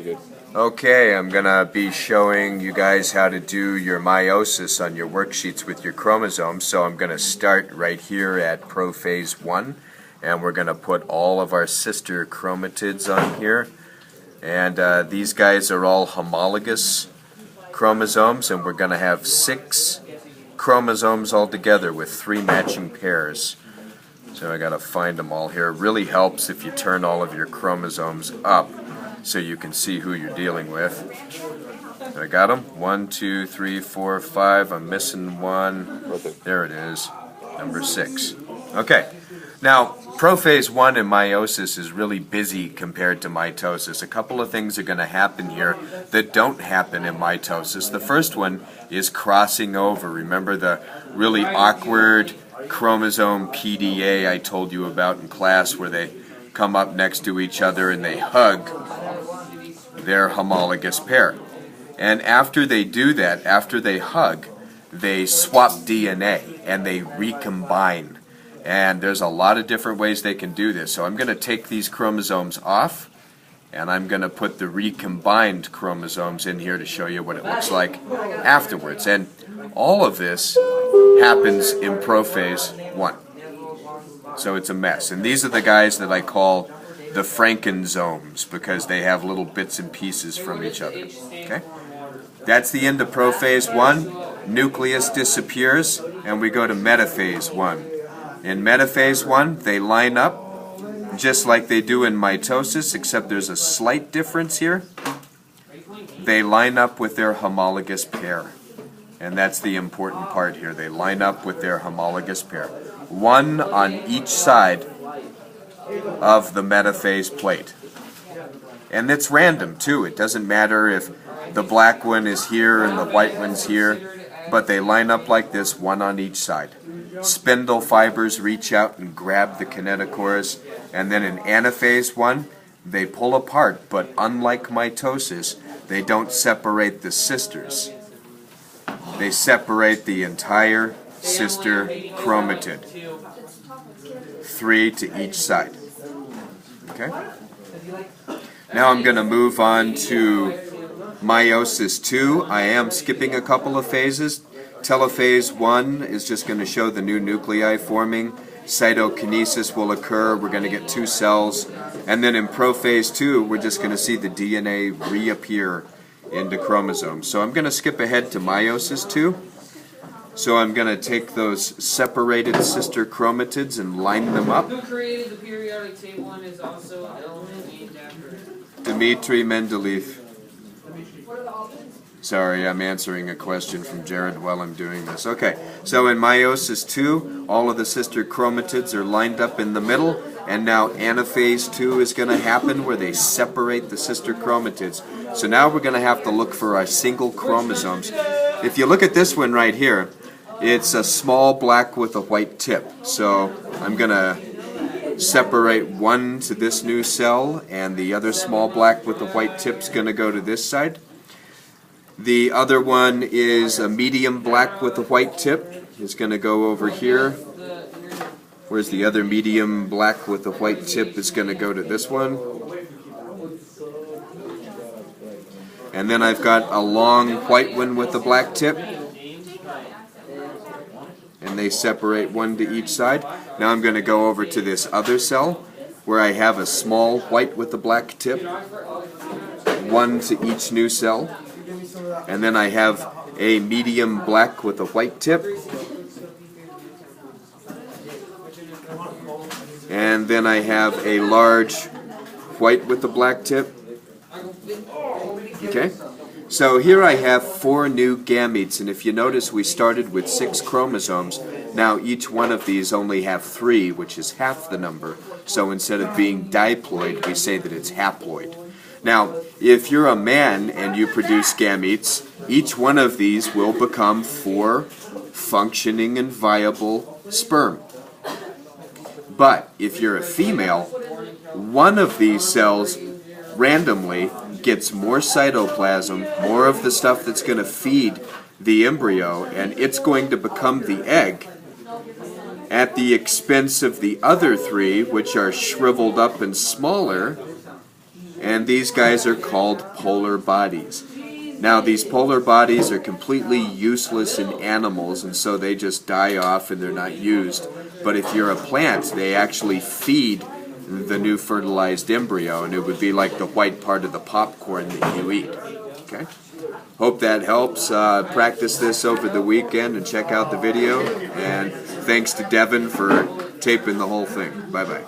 good. Okay, I'm gonna be showing you guys how to do your meiosis on your worksheets with your chromosomes. So I'm gonna start right here at prophase 1, and we're gonna put all of our sister chromatids on here. And these guys are all homologous chromosomes, and we're gonna have 6 chromosomes altogether with 3 matching pairs. So I gotta find them all here. It really helps if you turn all of your chromosomes up so you can see who you're dealing with. I got them. 1, 2, 3, 4, 5. I'm missing one. There it is. Number 6. Okay. Now, prophase 1 in meiosis is really busy compared to mitosis. A couple of things are going to happen here that don't happen in mitosis. The first one is crossing over. Remember the really awkward chromosome PDA I told you about in class, where they come up next to each other and they hug their homologous pair. And after they do that, after they hug, they swap DNA and they recombine. And there's a lot of different ways they can do this. So I'm going to take these chromosomes off, and I'm going to put the recombined chromosomes in here to show you what it looks like afterwards. And all of this happens in prophase 1. So it's a mess. And these are the guys that I call the Frankenzomes, because they have little bits and pieces from each other. Okay? That's the end of prophase 1. Nucleus disappears, and we go to metaphase 1. In metaphase 1, they line up just like they do in mitosis, except there's a slight difference here. They line up with their homologous pair. And that's the important part here. They line up with their homologous pair. One on each side of the metaphase plate. And it's random too. It doesn't matter if the black one is here and the white one's here, but they line up like this, one on each side. Spindle fibers reach out and grab the kinetochores, and then in anaphase 1, they pull apart, but unlike mitosis, they don't separate the sisters. They separate the entire sister chromatid. 3 to each side. Okay? Now I'm going to move on to meiosis 2. I am skipping a couple of phases. Telophase 1 is just going to show the new nuclei forming. Cytokinesis will occur. We're going to get 2 cells. And then in prophase 2, we're just going to see the DNA reappear into chromosomes. So I'm going to skip ahead to meiosis 2. So I'm going to take those separated sister chromatids and line them up. Who created the periodic table and is also an element named after it? Dmitri Mendeleev. Sorry, I'm answering a question from Jared while I'm doing this. Okay, so in meiosis 2, all of the sister chromatids are lined up in the middle, and now anaphase 2 is going to happen where they separate the sister chromatids. So now we're going to have to look for our single chromosomes. If you look at this one right here, it's a small black with a white tip. So I'm going to separate one to this new cell, and the other small black with the white tip's going to go to this side. The other one is a medium black with a white tip. It's going to go over here. Whereas the other medium black with the white tip is going to go to this one. And then I've got a long white one with a black tip. And they separate one to each side. Now I'm going to go over to this other cell where I have a small white with a black tip. One to each new cell. And then I have a medium black with a white tip. And then I have a large white with a black tip. Okay? So here I have 4 new gametes, and if you notice we started with 6 chromosomes. Now each one of these only have 3, which is half the number. So instead of being diploid, we say that it's haploid. Now, if you're a man and you produce gametes, each one of these will become 4 functioning and viable sperm. But if you're a female, one of these cells randomly gets more cytoplasm, more of the stuff that's going to feed the embryo, and it's going to become the egg at the expense of the other 3, which are shriveled up and smaller, and these guys are called polar bodies. Now, these polar bodies are completely useless in animals, and so they just die off and they're not used. But if you're a plant, they actually feed the new fertilized embryo, and it would be like the white part of the popcorn that you eat. Okay? Hope that helps. Practice this over the weekend and check out the video. And thanks to Devin for taping the whole thing. Bye-bye.